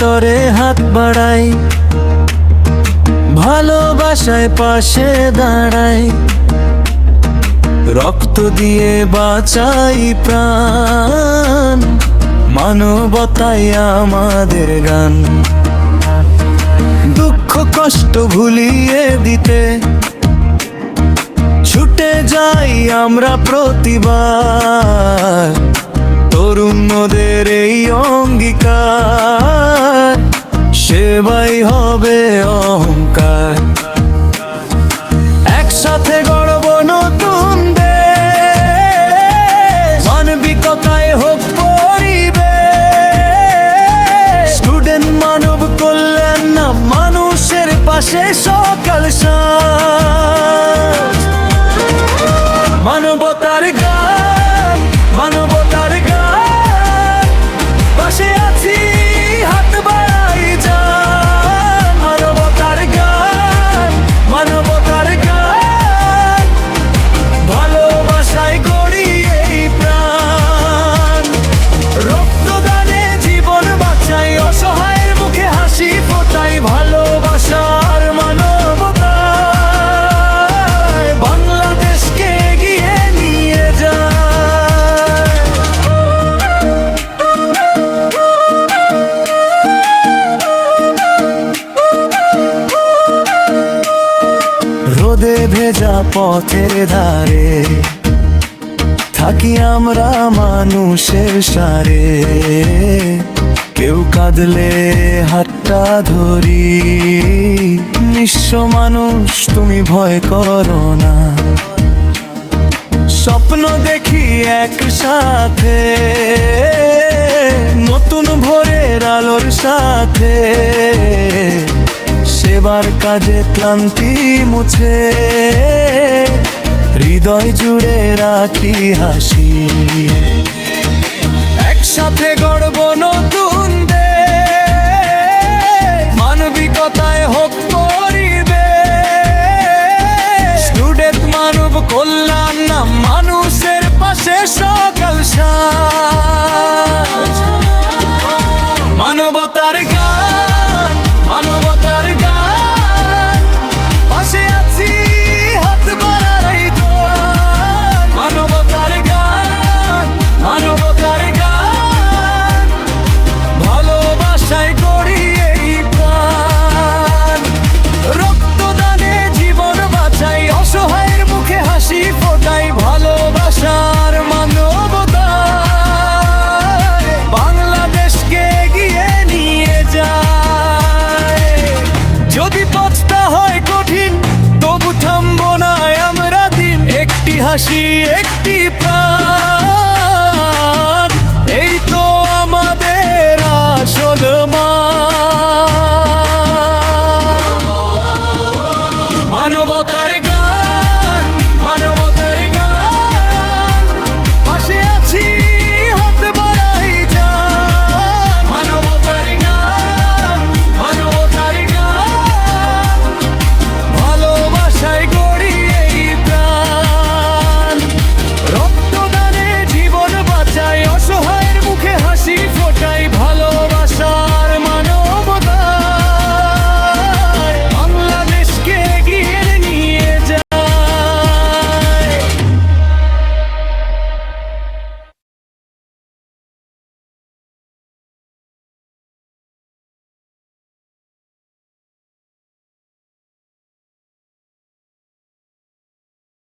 তরে হাত বাড়াই, ভালোবাসায় পাশে দাঁড়াই, রক্ত দিয়ে বাঁচাই প্রাণ, মানবতাই আমাদের গান। দুঃখ কষ্ট ভুলিয়ে দিতে ছুটে যাই আমরা প্রতিবার, তরুণদের এই অঙ্গীকার, সেবাই হবে অহংকার। একসাথে গড়ব নতুন দেশ, মানবিকতায় হোক পরিবেশ, স্টুডেন্ট মানব কল্যাণ না মানুষের পাশে সকাল সাঁঝ। মানবতার গান, মানবতার গান, পাশে আছি হাত বাড়াই যান। মানবতার গান, মানবতার গান, ভালোবাসায় গড়ি এই প্রাণ। রক্তদানে জীবন বাঁচাই, অসহায়ের মুখে হাসি ফোটাই, ভালোবাসার মানবতায় বাংলাদেশকে এগিয়ে নিয়ে যায়। রোদে ভেজা পথের ধারে থাকি আমরা মানুষের সারে, কেউ কাঁদলে হাতটা ধরি, নিঃস্ব মানুষ তুমি ভয় করো না। স্বপ্ন দেখি একসাথে, নতুন ভোরের আলোর সাথে, সেবার কাজে ক্লান্তি মুছে, হৃদয় জুড়ে রাখি হাসি। একসাথে গড়ব নতুন দেশ, মানবিকতায় হোক পরিবেশ, স্টুডেন্ট মানব কল্যাণ না মানুষের পাশে সকাল সাঁঝ। মানবতার গান, মানবতার গান, পাশে আছি হাত বাড়াই যান। মানবতার গান, মানবতার গান, ভালোবাসায় গড়ি এই প্রাণ। রক্তদানে জীবন বাঁচাই, অসহায়ের মুখে হাসি ফোটাই, ভালোবাসার মানবতায় বাংলাদেশকে এগিয়ে নিয়ে যায়। যদি পথটা হয় কঠিন তবু থামবো না আমরা দিন, একটি হাসি একটি প্রাণ।